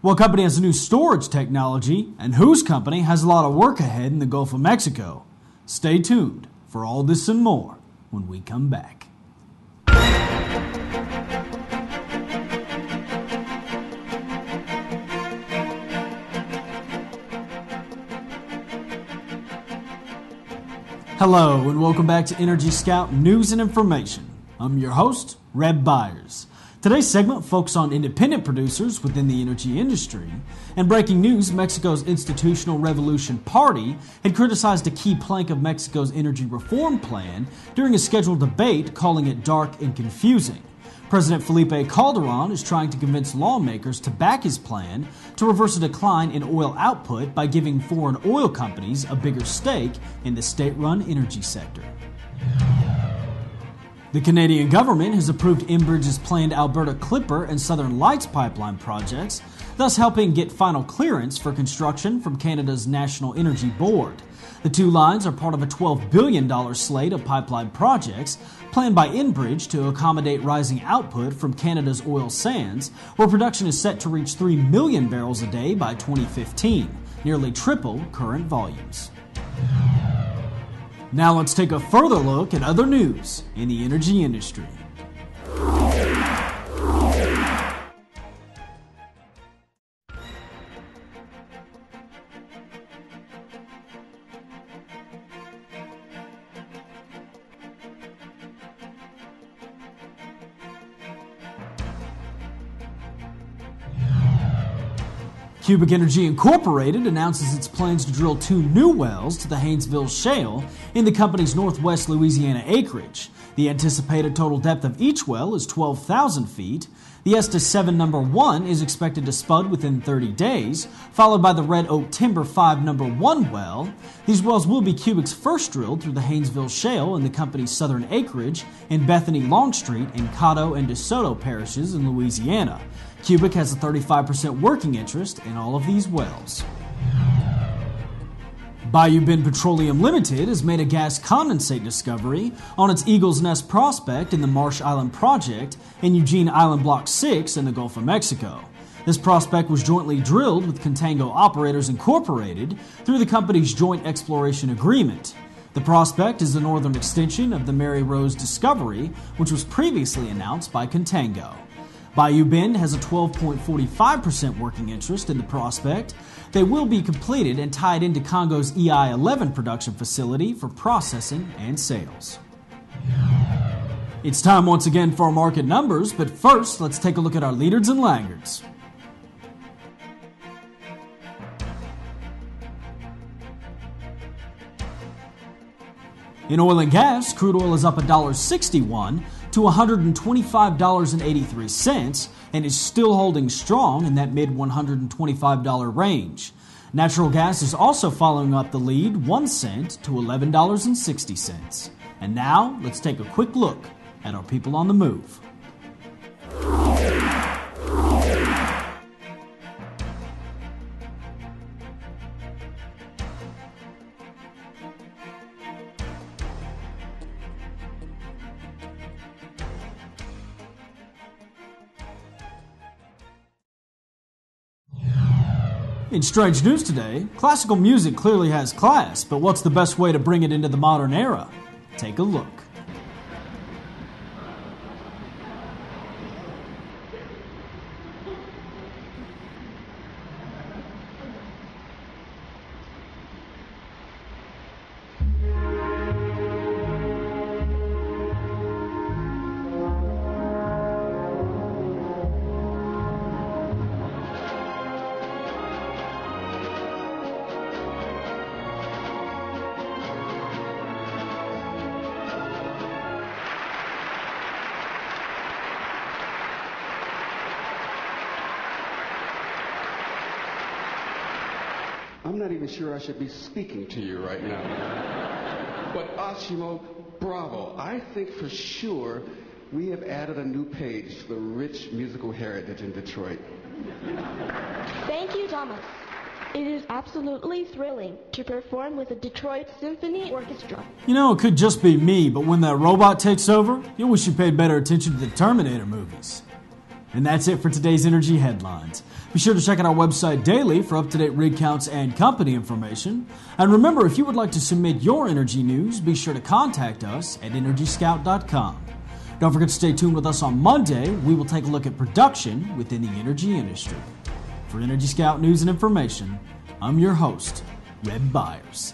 What company has a new storage technology, and whose company has a lot of work ahead in the Gulf of Mexico? Stay tuned for all this and more when we come back. Hello and welcome back to Energy Scout News and Information. I'm your host, Reb Byers. Today's segment focuses on independent producers within the energy industry. And breaking news, Mexico's Institutional Revolution Party had criticized a key plank of Mexico's energy reform plan during a scheduled debate, calling it dark and confusing. President Felipe Calderon is trying to convince lawmakers to back his plan to reverse a decline in oil output by giving foreign oil companies a bigger stake in the state-run energy sector. The Canadian government has approved Enbridge's planned Alberta Clipper and Southern Lights pipeline projects, thus helping get final clearance for construction from Canada's National Energy Board. The two lines are part of a $12 billion slate of pipeline projects planned by Enbridge to accommodate rising output from Canada's oil sands, where production is set to reach 3 million barrels a day by 2015, nearly triple current volumes. Now let's take a further look at other news in the energy industry. Cubic Energy Incorporated announces its plans to drill 2 new wells to the Haynesville Shale in the company's northwest Louisiana acreage. The anticipated total depth of each well is 12,000 feet. The Estes 7 number 1 is expected to spud within 30 days, followed by the Red Oak Timber 5 number 1 well. These wells will be Cubic's first drilled through the Haynesville Shale in the company's southern acreage in Bethany, Longstreet, and Caddo and DeSoto parishes in Louisiana. Cubic has a 35% working interest in all of these wells. Bayou Bend Petroleum Limited has made a gas condensate discovery on its Eagle's Nest prospect in the Marsh Island project in Eugene Island Block 6 in the Gulf of Mexico. This prospect was jointly drilled with Contango Operators Incorporated through the company's joint exploration agreement. The prospect is the northern extension of the Mary Rose discovery, which was previously announced by Contango. Bayou Bend has a 12.45% working interest in the prospect. They will be completed and tied into Congo's EI-11 production facility for processing and sales. It's time once again for our market numbers, but first let's take a look at our leaders and laggards. In oil and gas, crude oil is up $1.61 to $125.83 and is still holding strong in that mid-$125 range. Natural gas is also following up the lead 1 cent to $11.60. And now, let's take a quick look at our people on the move. In strange news today, classical music clearly has class, but what's the best way to bring it into the modern era? Take a look. I'm not even sure I should be speaking to you right now. But Asimo, bravo. I think for sure we have added a new page to the rich musical heritage in Detroit. Thank you, Thomas. It is absolutely thrilling to perform with the Detroit Symphony Orchestra. You know, it could just be me, but when that robot takes over, you wish you paid better attention to the Terminator movies. And that's it for today's Energy Headlines. Be sure to check out our website daily for up-to-date rig counts and company information. And remember, if you would like to submit your energy news, be sure to contact us at EnergyScout.com. Don't forget to stay tuned with us on Monday. We will take a look at production within the energy industry. For Energy Scout news and information, I'm your host, Red Byers.